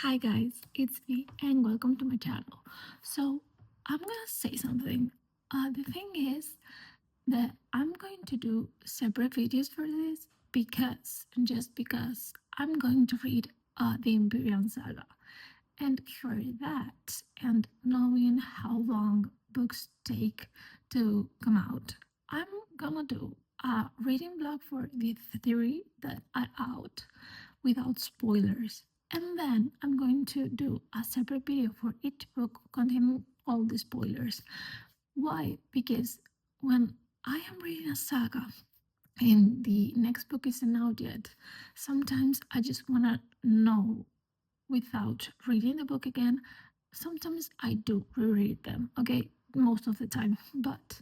Hi guys, it's me and welcome to my channel. So I'm gonna say something. The thing is that I'm going to do separate videos for this just because I'm going to read the Empyrean Saga. And for that, and knowing how long books take to come out, I'm gonna do a reading blog for the theory that are out without spoilers. And then I'm going to do a separate video for each book containing all the spoilers. Why? Because when I am reading a saga and the next book isn't out yet, sometimes I just want to know without reading the book again. Sometimes I do reread them, okay, most of the time, but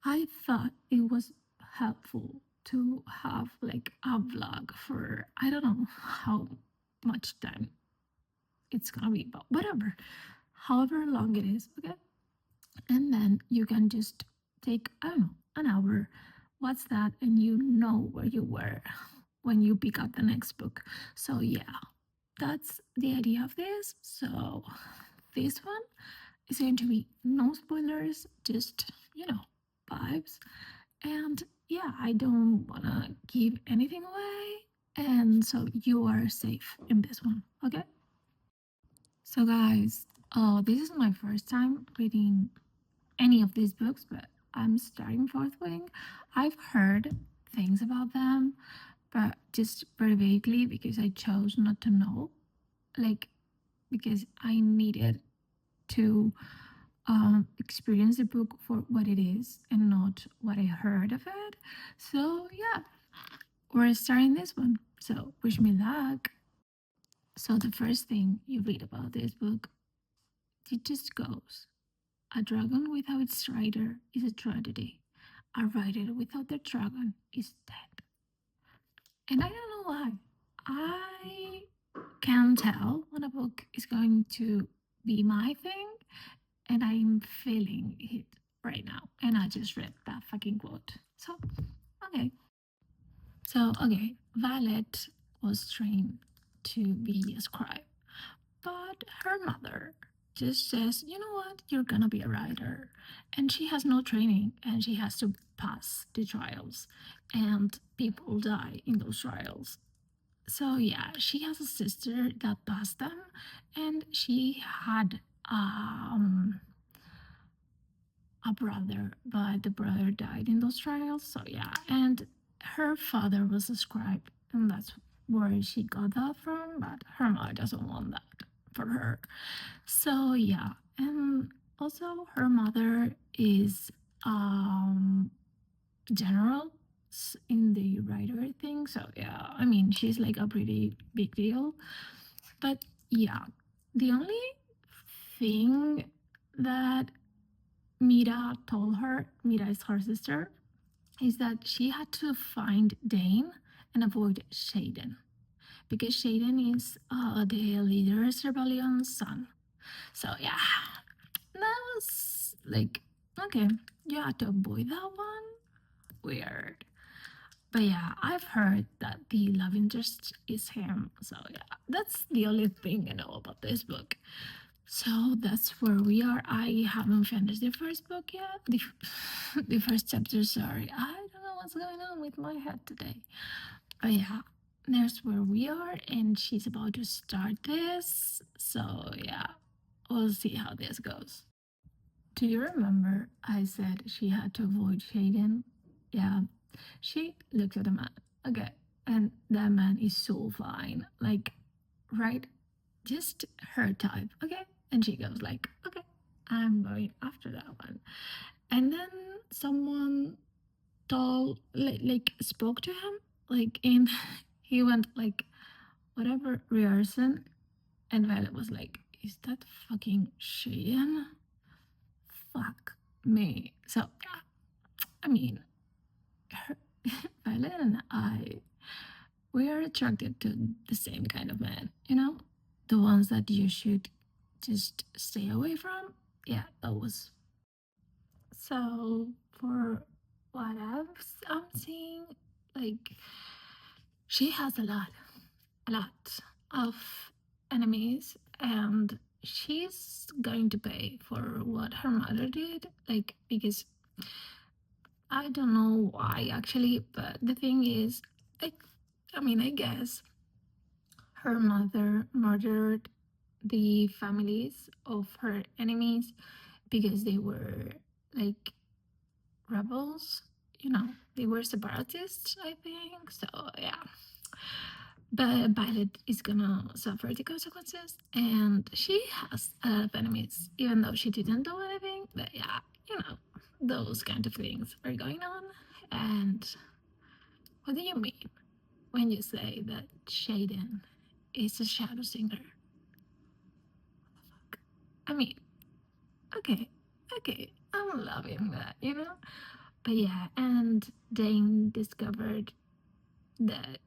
I thought it was helpful to have like a vlog for I don't know how much time it's gonna be, but whatever, however long it is, okay? And then you can just take, I don't know, an hour. What's that? And you know where you were when you pick up the next book. So yeah, that's the idea of this. So this one is going to be no spoilers, just vibes. And yeah, I don't want to give anything away. And so you are safe in this one, okay? So, guys, this is my first time reading any of these books, but I'm starting Fourth Wing. I've heard things about them, but just very vaguely because I chose not to know. Like, because I needed to experience the book for what it is and not what I heard of it. So, yeah, we're starting this one. So, wish me luck. So, the first thing you read about this book, it just goes: a dragon without its rider is a tragedy. A rider without their dragon is dead. And I don't know why. I can tell when a book is going to be my thing, and I'm feeling it right now. And I just read that fucking quote. So, okay. Okay, Violet was trained to be a scribe, but her mother just says, you know what, you're gonna be a writer. And she has no training and she has to pass the trials, and people die in those trials. So, yeah, she has a sister that passed them, and she had a brother, but the brother died in those trials. So, yeah, and her father was a scribe, and that's where she got that from, but her mother doesn't want that for her. So yeah, and also her mother is general in the writer thing. So yeah, I mean she's like a pretty big deal. But yeah, the only thing that Mira is her sister, is that she had to find Dane and avoid Shaden, because Shaden is the leader's rebellion's son. So yeah, that was like, okay, you had to avoid that one. Weird. But yeah, I've heard that the love interest is him. So yeah, that's the only thing I know about this book. So that's where we are. I haven't finished the first book yet. The first chapter, sorry. I don't know what's going on with my head today. But yeah, there's where we are, and she's about to start this. So yeah, we'll see how this goes. Do you remember I said she had to avoid Shaden? Yeah, she looked at the man. Okay, and that man is so fine. Like, right? Just her type. Okay, and she goes like, okay, I'm going after that one. And then someone told, like spoke to him, like, and he went like, whatever, Ryerson. And Violet was like, is that fucking Shaden? Fuck me. So, I mean, her, Violet and I, we are attracted to the same kind of men, the ones that you should just stay away from. Yeah, that was. So, for what I'm seeing, like, she has a lot of enemies, and she's going to pay for what her mother did. Like, because I don't know why actually, but the thing is, like, I mean, I guess her mother murdered the families of her enemies because they were like rebels, you know, they were separatists, I think. So, yeah. But Violet is gonna suffer the consequences, and she has a lot of enemies, even though she didn't do anything. But yeah, you know, those kind of things are going on. And what do you mean when you say that Shaden is a shadow singer? I mean, okay, okay, I'm loving that, you know? But yeah, and Dane discovered that,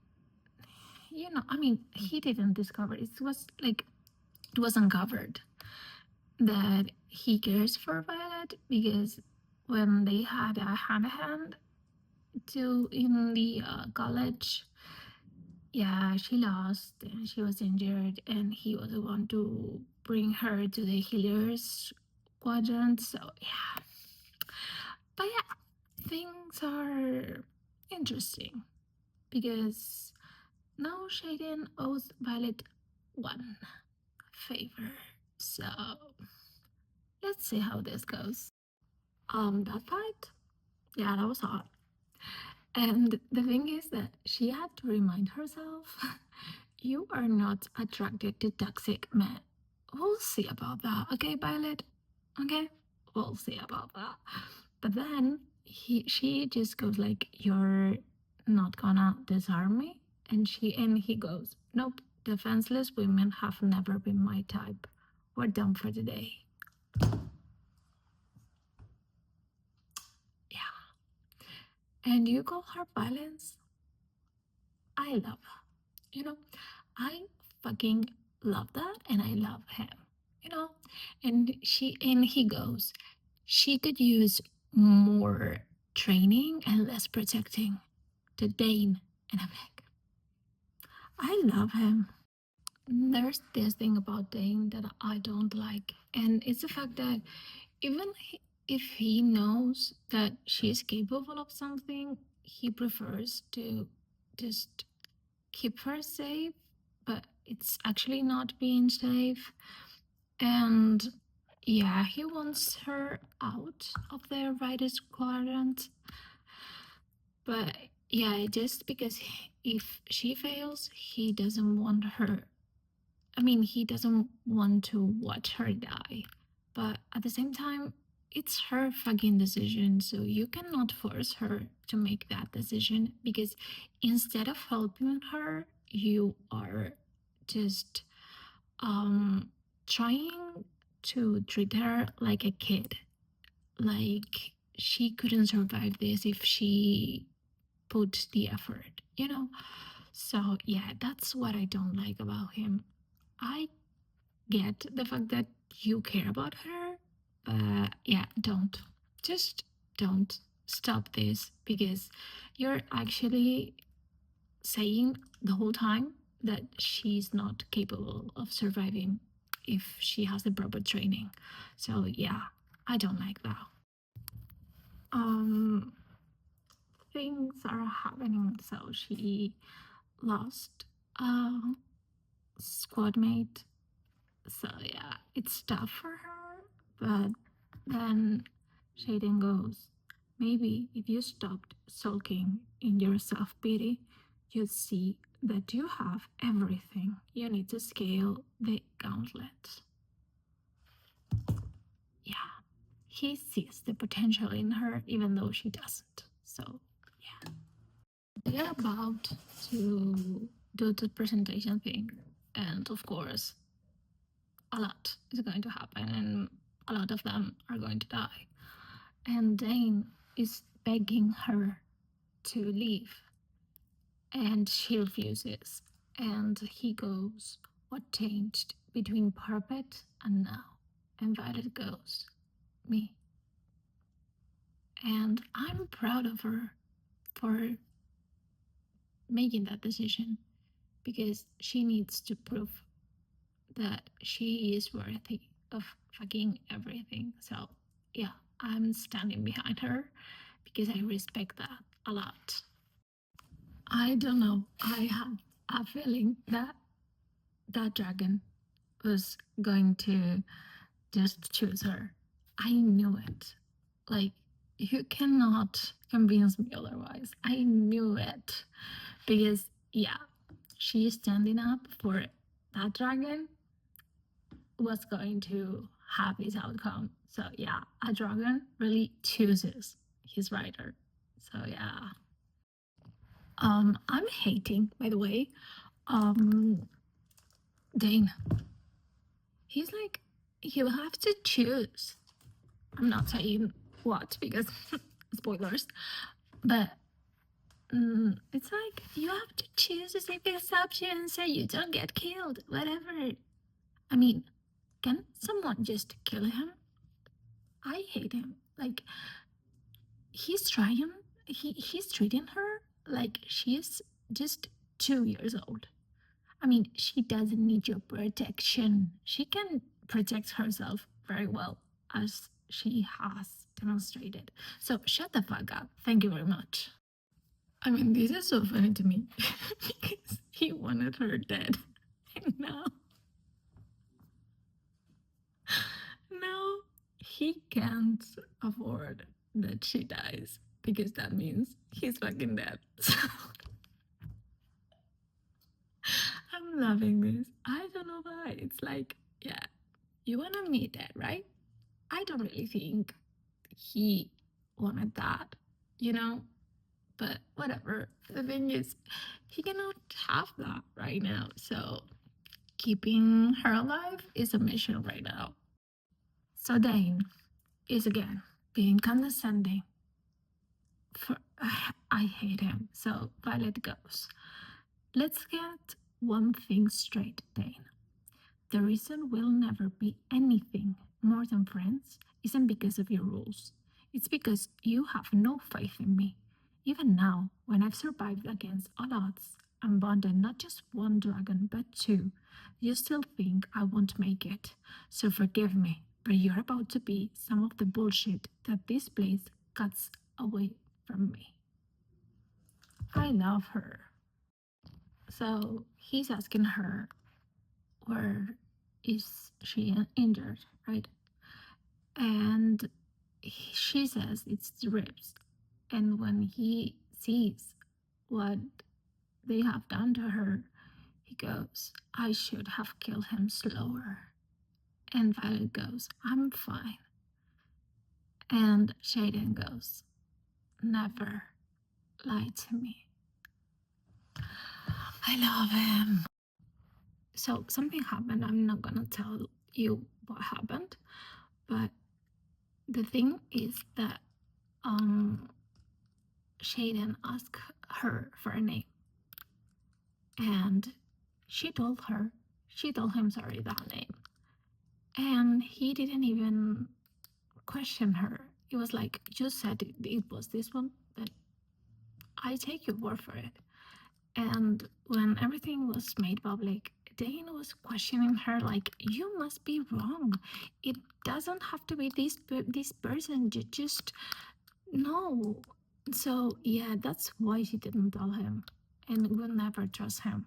you know, I mean, he didn't discover it. It was like, it was uncovered that he cares for Violet because when they had a hand to in the college, yeah, she lost and she was injured, and he was the one to bring her to the healers quadrant. So yeah, but yeah, things are interesting because now Shaden owes Violet one favor. So let's see how this goes. That fight, yeah, that was hot. And the thing is that she had to remind herself, you are not attracted to toxic men. We'll see about that, okay, Violet? Okay, we'll see about that. But then she just goes like, you're not gonna disarm me, and he goes, nope. Defenseless women have never been my type. We're done for the day. Yeah. And you call her violence? I love her. You know, I fucking love that, and I love him. You know, and he goes, she could use more training and less protecting to Dane, and I'm like, I love him. There's this thing about Dane that I don't like, and it's the fact that even if he knows that she's capable of something, he prefers to just keep her safe, but it's actually not being safe. And yeah, he wants her out of the writer's quadrant. But yeah, just because if she fails, he doesn't want her. I mean, he doesn't want to watch her die. But at the same time, it's her fucking decision. So you cannot force her to make that decision because instead of helping her, you are just um trying to treat her like a kid. Like she couldn't survive this if she put the effort, you know? So yeah, that's what I don't like about him. I get the fact that you care about her, but yeah, don't. Just don't stop this because you're actually saying the whole time that she's not capable of surviving if she has the proper training. So yeah, I don't like that. Um, things are happening. So she lost a squad mate. So yeah, it's tough for her. But then Shaden goes, maybe if you stopped sulking in your self pity, you'd see that you have everything you need to scale the gauntlet. Yeah, he sees the potential in her even though she doesn't. So yeah, they're about to do the presentation thing, and of course, a lot is going to happen, and a lot of them are going to die. And Dane is begging her to leave, and she refuses. And he goes, what changed between Parpet and now? And Violet goes, me. And I'm proud of her for making that decision because she needs to prove that she is worthy of fucking everything. So yeah, I'm standing behind her because I respect that a lot. I don't know. I have a feeling that that dragon was going to just choose her. I knew it. Like, you cannot convince me otherwise. I knew it. Because, yeah, she standing up for that dragon was going to have his outcome. So, yeah, a dragon really chooses his rider. So, yeah. I'm hating, by the way, um, Dane. He's like, you have to choose. I'm not saying what because spoilers, but it's like you have to choose a safe exception so you don't get killed. Whatever. I mean, can someone just kill him? I hate him. Like he's trying. He's treating her like she's just 2 years old. I mean, she doesn't need your protection. She can protect herself very well, as she has demonstrated. So shut the fuck up. Thank you very much. I mean, this is so funny to me because he wanted her dead. And now he can't afford that she dies because that means he's fucking dead. So I'm loving this. I don't know why. It's like, yeah, you wanna meet that, right? I don't really think he wanted that, you know? But whatever. The thing is, he cannot have that right now. So keeping her alive is a mission right now. So Dane is again being condescending. For I hate him. So Violet goes. Let's get one thing straight, Dane. The reason we'll never be anything more than friends isn't because of your rules. It's because you have no faith in me. Even now, when I've survived against all odds and bonded not just one dragon but two, you still think I won't make it. So forgive me, but you're about to be some of the bullshit that this place cuts away from me. I love her. So he's asking her, where is she injured, right? And she says it's the ribs. And when he sees what they have done to her, he goes, I should have killed him slower. And Violet goes, I'm fine. And Shaden goes, never lie to me. I love him. So something happened. I'm not gonna tell you what happened, but the thing is that Shaden asked her for a name, and she told him, sorry, that name. And he didn't even question her. He was like, you said it was this one, then I take your word for it. And when everything was made public, Dane was questioning her like, you must be wrong. It doesn't have to be this person. You just no. So yeah, that's why she didn't tell him and will never trust him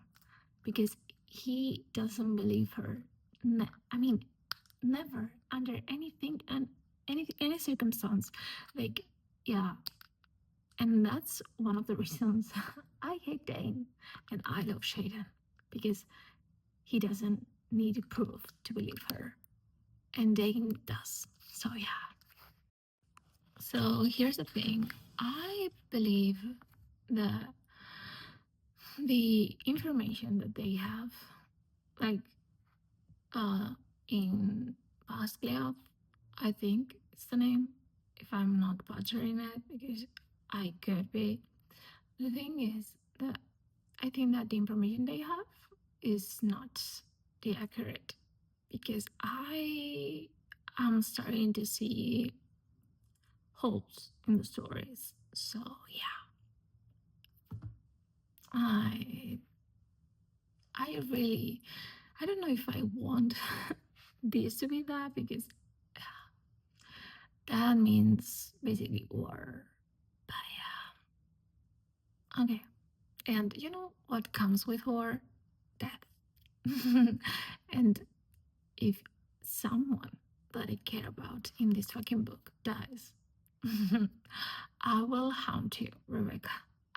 because he doesn't believe her. I mean, never under anything and any circumstance. Like, yeah, and that's one of the reasons I hate Dane and I love Shaden because he doesn't need proof to believe her, and Dane does. So yeah. So here's the thing. I believe that the information that they have, like in Basquiat, I think it's the name, if I'm not butchering it, because I could be. The thing is that I think that the information they have is not the accurate because I am starting to see holes in the stories. So yeah, I I really I don't know if I want this to be that, because that means basically war. But yeah. Okay. And you know what comes with war? Death. And if someone that I care about in this fucking book dies, I will haunt you, Rebecca.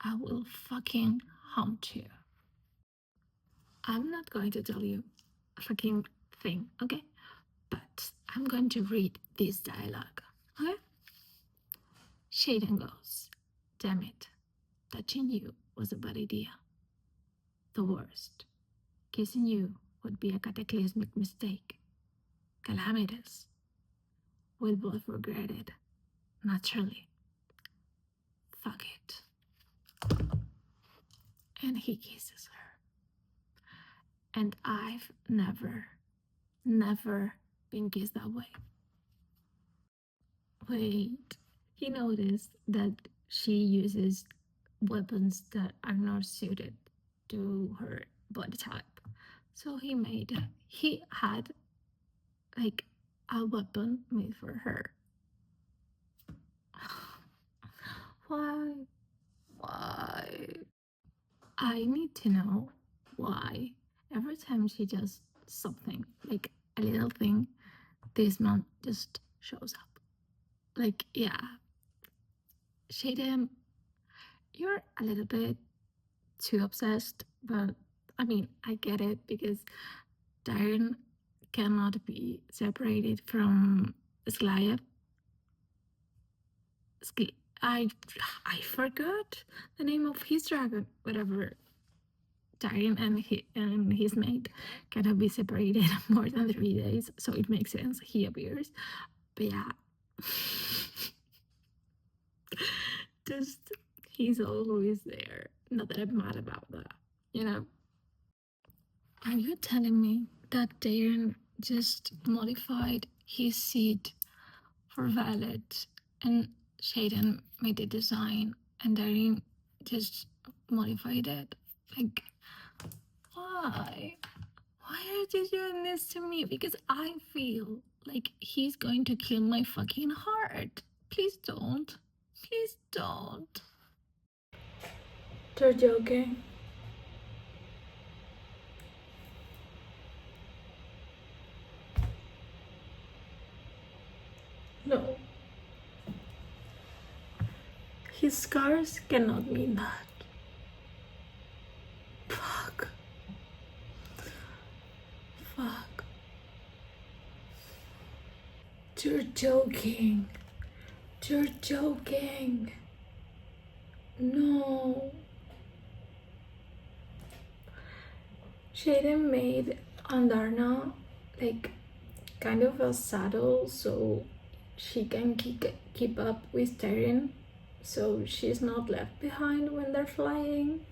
I will fucking haunt you. I'm not going to tell you a fucking thing, okay? But I'm going to read this dialogue, okay? Shaden goes, damn it, touching you was a bad idea. The worst. Kissing you would be a cataclysmic mistake. Calamitous. We'll both regret it. Naturally. Fuck it. And he kisses her. And I've never been kissed that way. Wait. He noticed that she uses weapons that are not suited to her body type. So he had like a weapon made for her. Why? Why? I need to know why every time she does something, like a little thing, this man just shows up. Like, yeah, Shaden, you're a little bit too obsessed, but I mean, I get it because Darren cannot be separated from Sklia. I I forgot the name of his dragon, whatever. Tyrion and his mate cannot be separated more than 3 days, so it makes sense he appears. But yeah, just he's always there. Not that I'm mad about that, you know. Are you telling me that Tyrion just modified his seat for Violet, and Shaden made the design, and Tyrion just modified it? Like, why? Why are you doing this to me? Because I feel like he's going to kill my fucking heart. Please don't. Please don't. You're joking. No. His scars cannot mean that. Fuck. Fuck. You're joking. You're joking. No. Shaden made Andarna like kind of a saddle so she can keep up with Tyrion, so she's not left behind when they're flying.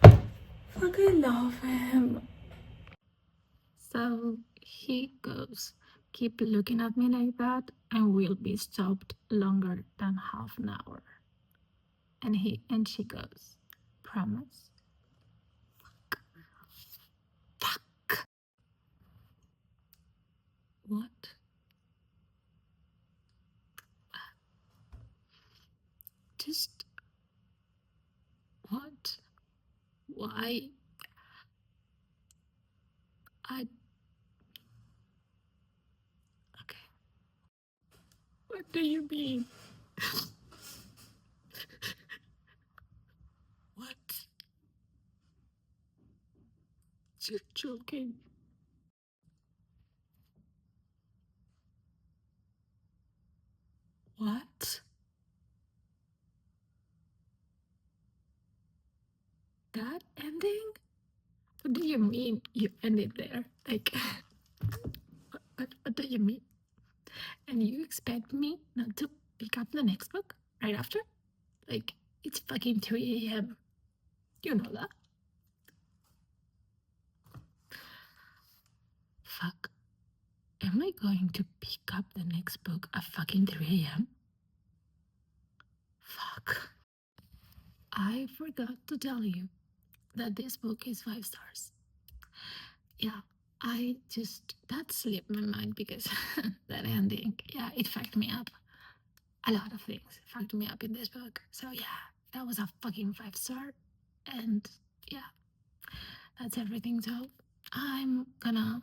Fuck, I love him. So he goes, keep looking at me like that and we'll be stopped longer than half an hour. And she goes, promise? Fuck. What? Just what? Why? I okay. What do you mean? What? You're joking. What? That ending? What do you mean you ended there? Like, what do you mean? And you expect me not to pick up the next book right after? Like, it's fucking 3 a.m. You know that? Fuck. Am I going to pick up the next book at fucking 3 a.m.? Fuck. I forgot to tell you that this book is 5 stars. Yeah, that slipped my mind because that ending, yeah, it fucked me up. A lot of things fucked me up in this book. So yeah, that was a fucking 5 star. And yeah, that's everything. So I'm gonna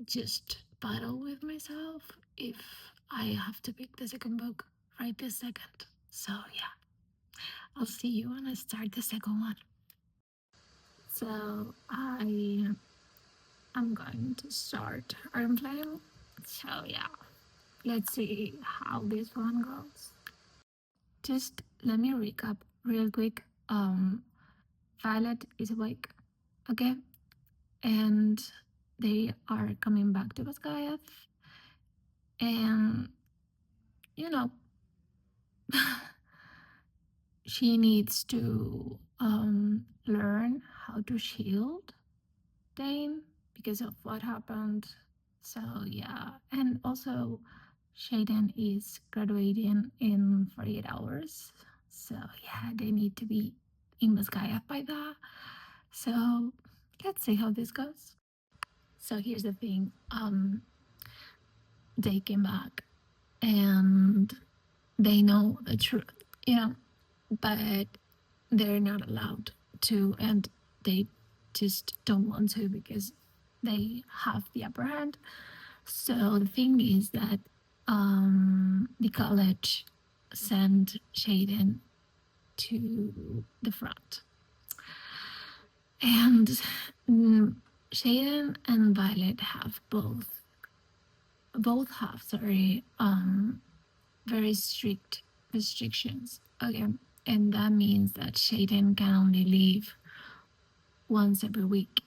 just battle with myself if I have to pick the second book right this second. So yeah, I'll see you when I start the second one. So I'm going to start Ironflame. So yeah, let's see how this one goes. Just let me recap real quick. Violet is awake again, and they are coming back to Basgayath, and you know, she needs to learn how to shield Dane because of what happened. So yeah, and also Shaden is graduating in 48 hours. So yeah, they need to be in Basgayath by that. So let's see how this goes. So here's the thing. They came back and they know the truth, you know, but they're not allowed to, and they just don't want to because they have the upper hand. So the thing is that the college sent Shaden to the front, and Shaden and Violet have both have very strict restrictions. Okay, and that means that Shaden can only leave once every week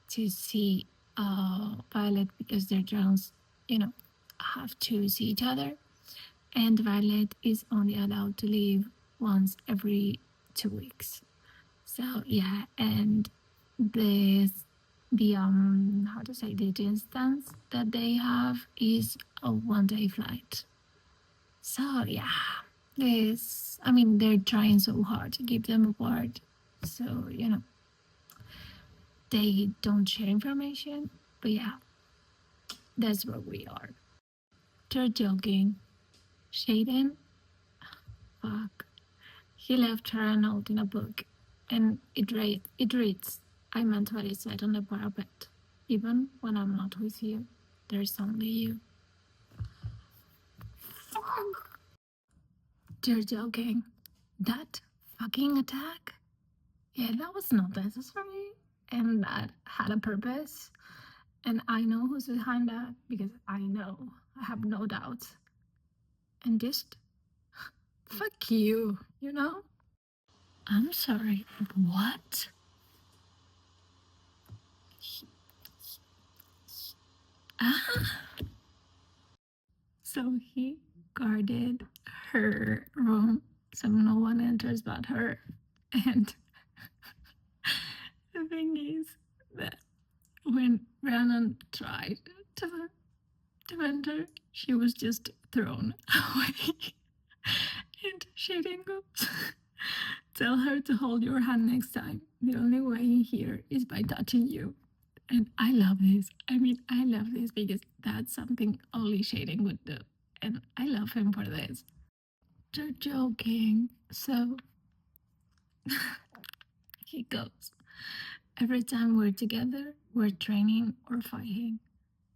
to see Violet because their dragons, you know, have to see each other, and Violet is only allowed to leave once every 2 weeks. So yeah, and this the how to say the distance that they have is a 1 day flight. So yeah, this I mean they're trying so hard to keep them apart. So you know they don't share information, but yeah, that's where we are. They're joking. Shaden, fuck. He left her a note in a book, and it reads, I meant what it said on the parapet. Even when I'm not with you, there's only you. Fuck. They're joking. That fucking attack? Yeah, that was not necessary, and that had a purpose. And I know who's behind that because I know. I have no doubts. And just fuck you, you know? I'm sorry. What? Ah. So he guarded her room so no one enters but her. And the thing is that when Rhiannon tried to, to enter, she was just thrown away. And she didn't go. Tell her to hold your hand next time. The only way in here is by touching you. And I love this. I mean, I love this because that's something only Shaden would do. And I love him for this. You're joking. So he goes. Every time we're together, we're training or fighting.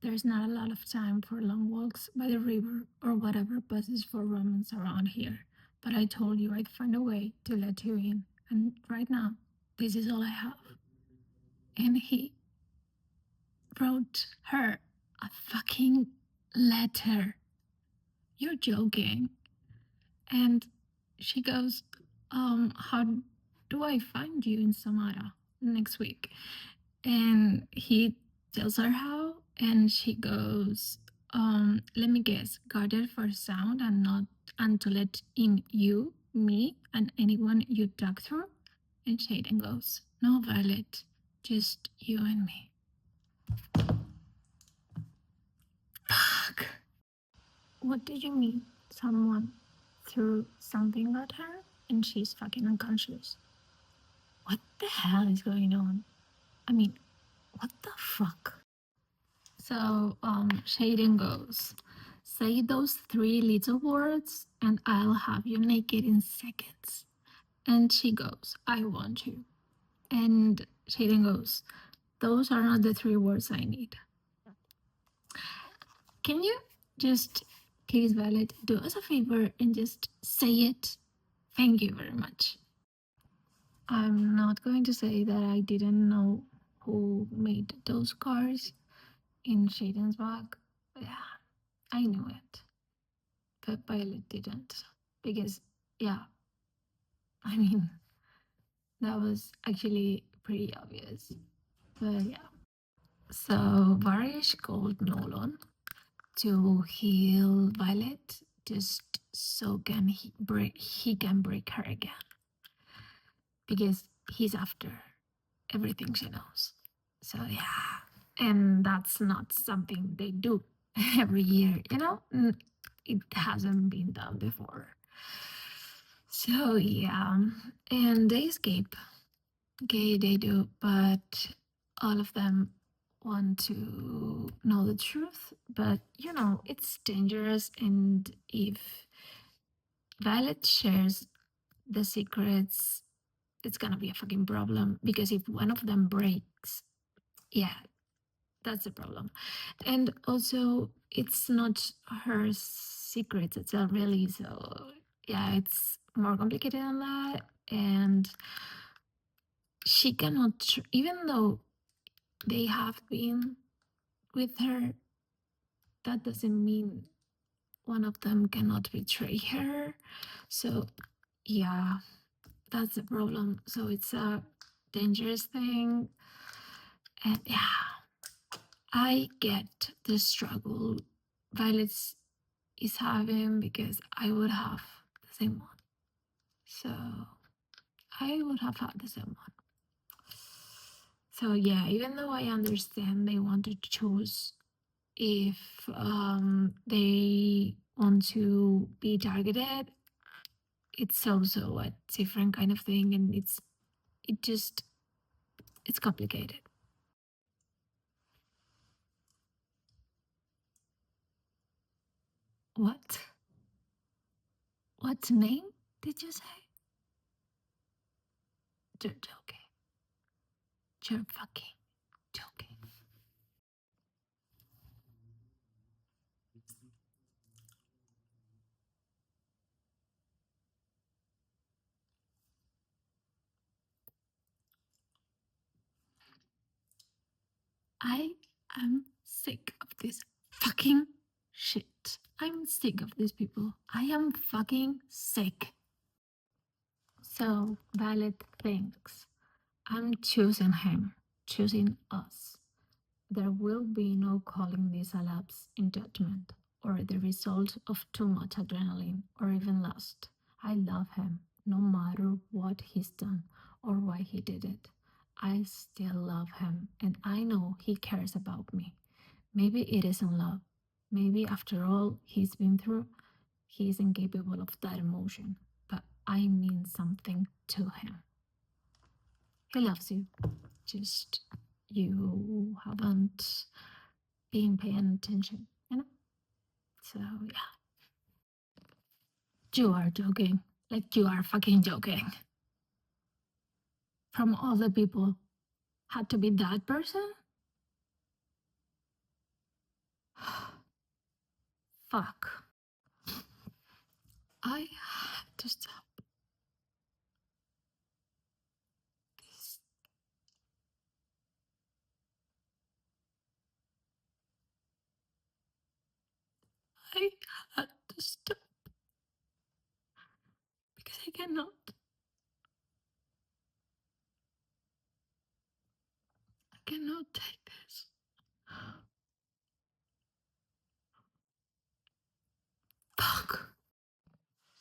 There's not a lot of time for long walks by the river or whatever buses for romance around here. But I told you I'd find a way to let you in. And right now, this is all I have. And he wrote her a fucking letter. You're joking. And she goes, how do I find you in Samara next week? And he tells her how, and she goes, let me guess, guarded for sound and to let in you, me, and anyone you talk through? And Shaden goes, no, Violet, just you and me. Fuck. What do you mean? Someone threw something at her and she's fucking unconscious. What the hell is going on? I mean, What the fuck? So, Shaden goes, say those three little words and I'll have you naked in seconds. And she goes, I want you. And Shaden goes, those are not the three words I need. Can you just, please, Violet, do us a favor and just say it? Thank you very much. I'm not going to say that I didn't know who made those cars in Shaden's bag. Yeah, I knew it. But Violet didn't. Because, yeah, I mean, that was actually pretty obvious. But yeah. So Varish called Nolan to heal Violet just so he can break her again. Because he's after everything she knows. So yeah. And that's not something they do every year, you know? It hasn't been done before. So yeah. And they escape. Okay, they do, but all of them want to know the truth. But you know, it's dangerous, and if Violet shares the secrets, it's gonna be a fucking problem because if one of them breaks, yeah, that's a problem. And also, it's not her secrets itself, really. So, yeah, it's more complicated than that. And she cannot, even though they have been with her, that doesn't mean one of them cannot betray her. So, yeah, that's the problem. So, it's a dangerous thing. And yeah, I get the struggle Violet is having because I would have the same one. So I would have had the same one. So yeah, even though I understand they want to choose if they want to be targeted, it's also a different kind of thing, and it's complicated. What? What name did you say? You're joking. You're fucking joking. I am sick of this fucking shit. I'm sick of these people. I am fucking sick. So, Violet thinks I'm choosing him, choosing us. There will be no calling this a lapse in judgment or the result of too much adrenaline or even lust. I love him, no matter what he's done or why he did it. I still love him, and I know he cares about me. Maybe it isn't love. Maybe after all he's been through, he is incapable of that emotion. But I mean something to him. He loves you. Just you haven't been paying attention, you know? So yeah. You are joking. Like you are fucking joking. From all the people had to be that person? Fuck. I have to stop this. I had to stop because I cannot. I cannot take this. Fuck.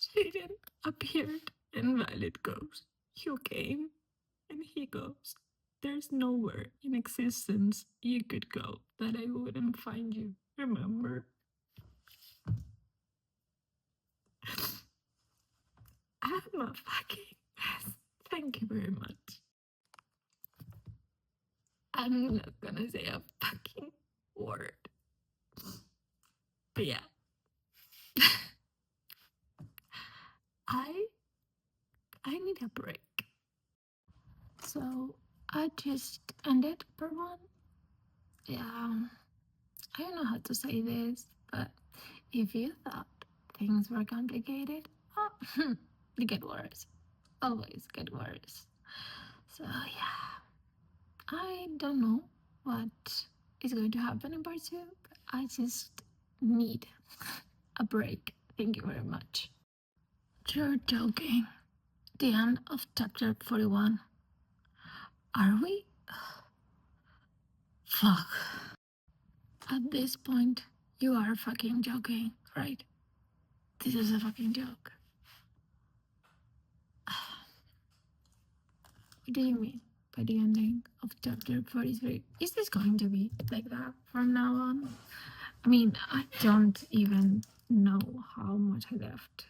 Jaden appeared and Violet goes. You came and he goes. There's nowhere in existence you could go that I wouldn't find you. Remember? I'm a fucking mess. Thank you very much. I'm not gonna say a fucking word. But yeah, I I need a break. So I just ended for one. Yeah, I don't know how to say this, but if you thought things were complicated, oh, they get worse. Always get worse. So yeah, I don't know what is going to happen in part two. But I just need a break. Thank you very much. You're joking. The end of chapter 41. Are we? Fuck. At this point, you are fucking joking, right? This is a fucking joke. What do you mean by the ending of chapter 43? Is this going to be like that from now on? I mean, I don't even know how much I left.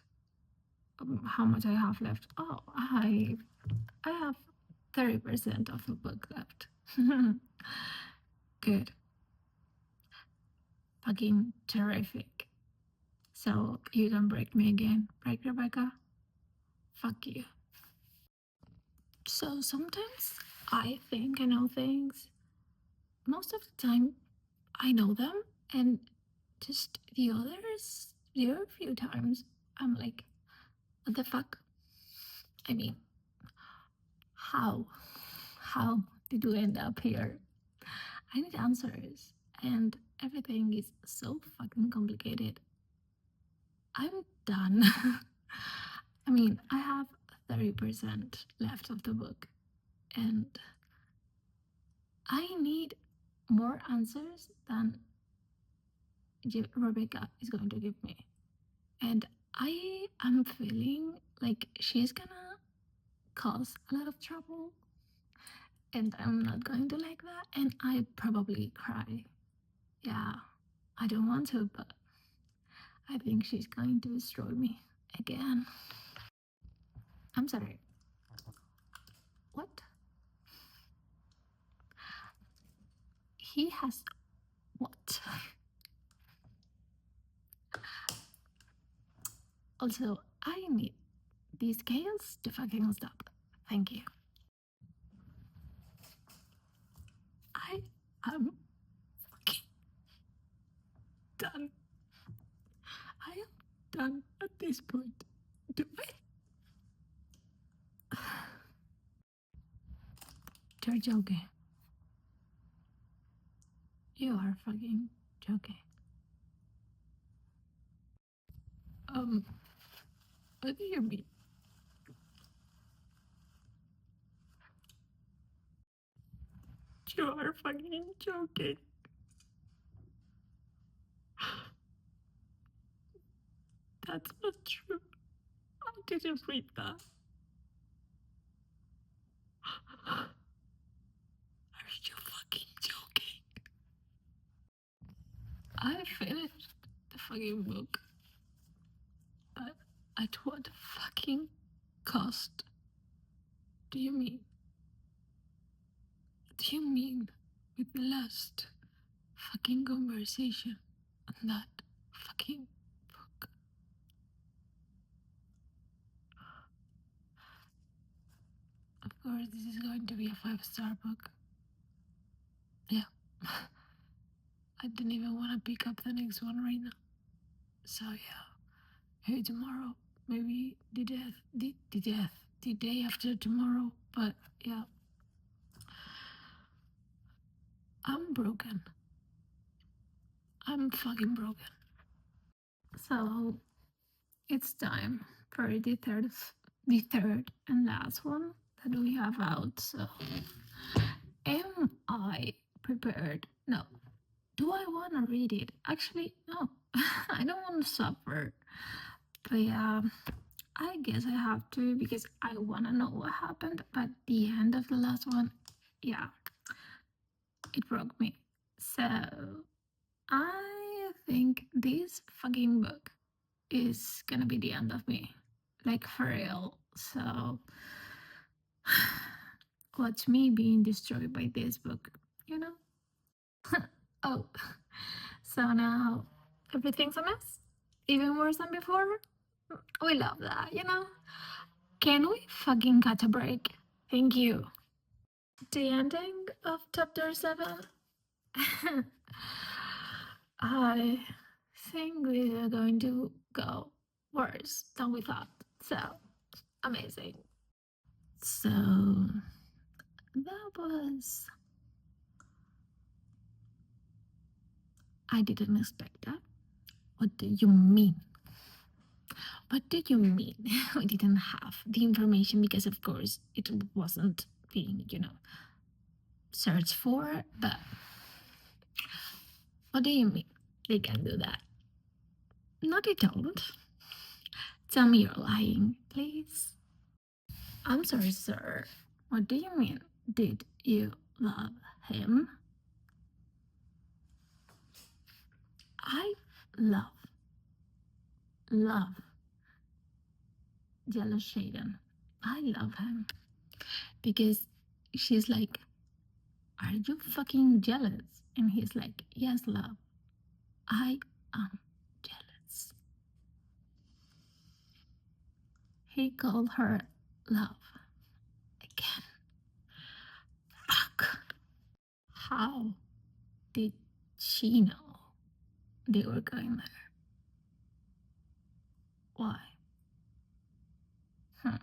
How much I have left. Oh, I have 30% of the book left. Good. Fucking terrific. So you can break me again, right, Rebecca? Fuck you. So sometimes I think I know things. Most of the time I know them, and just the other few times I'm like, what the fuck? I mean, how? How did we end up here? I need answers, and everything is so fucking complicated. I'm done. I mean, I have 30% left of the book, and I need more answers than Rebecca is going to give me. And I am feeling like she's gonna cause a lot of trouble, and I'm not going to like that, and I probably cry. Yeah, I don't want to, but I think she's going to destroy me again. I'm sorry. What? He has what? Also, I need these chaos to fucking stop. Thank you. I am fucking done. I am done at this point. Do I? You're joking. You are fucking joking. What do you mean? You are fucking joking. That's not true. I didn't read that. Are you fucking joking? I finished the fucking book, but at what fucking cost? Do you mean? Do you mean with the last fucking conversation on that fucking book? Of course, this is going to be a 5-star book. Yeah. I didn't even want to pick up the next one right now. So yeah, maybe tomorrow, maybe the day after tomorrow. But yeah, I'm broken. I'm fucking broken. So it's time for the third and last one that we have out. So am I prepared? No. Do I want to read it? Actually, no. I don't want to suffer. But yeah, I guess I have to because I want to know what happened. But the end of the last one, yeah, it broke me. So I think this fucking book is gonna be the end of me. Like for real. So watch me being destroyed by this book. you know? Oh, so now everything's a mess? Even worse than before? We love that, you know? Can we fucking catch a break? Thank you. The ending of chapter 7? I think we are going to go worse than we thought. So, amazing. So, that was. I didn't expect that. What do you mean? What do you mean? We didn't have the information because, of course, it wasn't being, searched for. But what do you mean? They can do that. No, they don't. Tell me you're lying, please. I'm sorry, sir. What do you mean? Did you love him? I love, love Yellow Shaden. I love him because she's like, are you fucking jealous? And he's like, yes, love. I am jealous. He called her love again. Fuck. How did she know they were going there? Why? Hmm.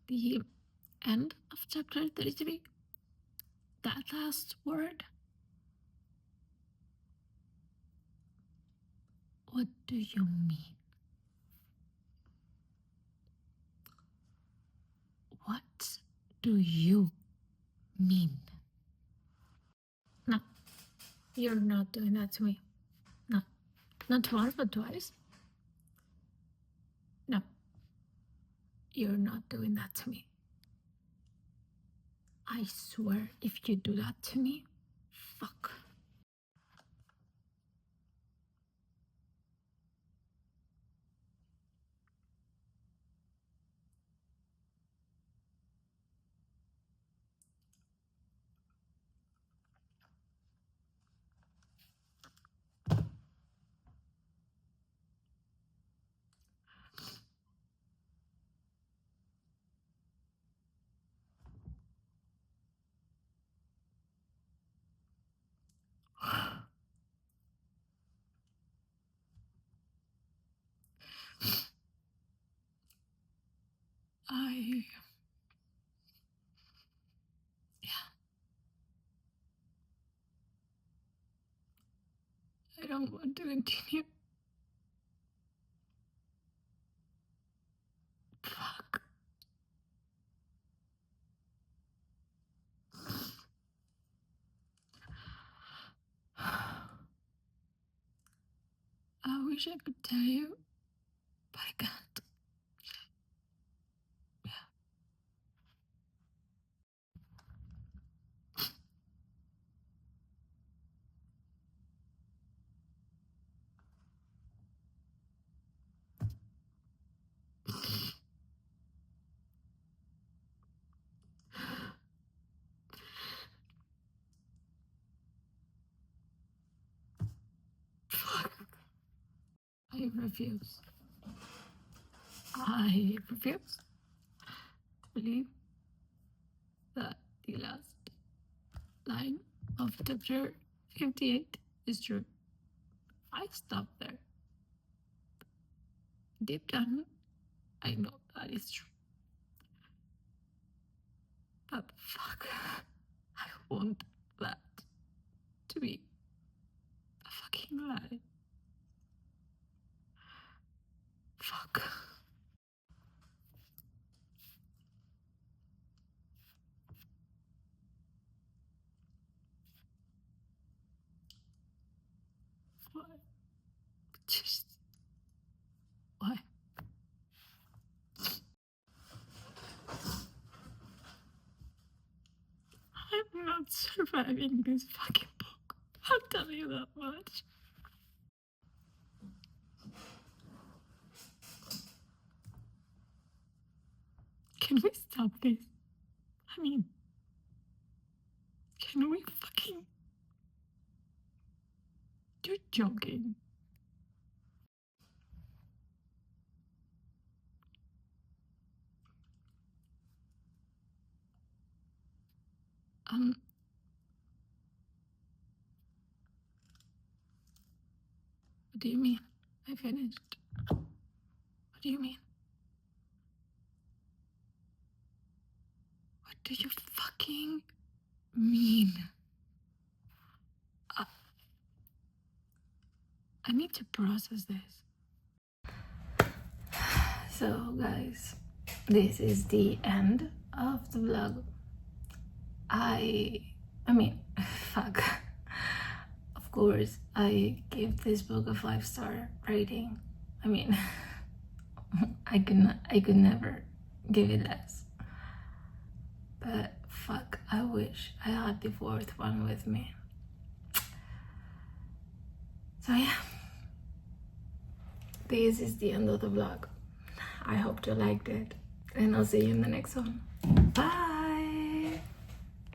The end of chapter 33? That last word? What do you mean? What do you mean? No, you're not doing that to me. No, not once, but twice. No, you're not doing that to me. I swear, if you do that to me, fuck. I. Yeah, I don't want to continue. Fuck. I wish I could tell you, but I can't. Fuck. I refuse. I refuse to believe that the last line of chapter 58 is true. I stopped there. Deep down, I know that is true. But fuck, I want that to be a fucking lie. Fuck. Why? Just why? I'm not surviving this fucking book. I'll tell you that much. Can we stop this? I mean, can we fucking... You're joking. What do you mean? I finished. What do you mean? What do you fucking mean? I need to process this. So guys, this is the end of the vlog. I mean, fuck. Of course, I give this book a 5-star rating. I mean, I could never give it less. But fuck, I wish I had the 4th one with me. So yeah, this is the end of the vlog. I hope you liked it, and I'll see you in the next one. Bye!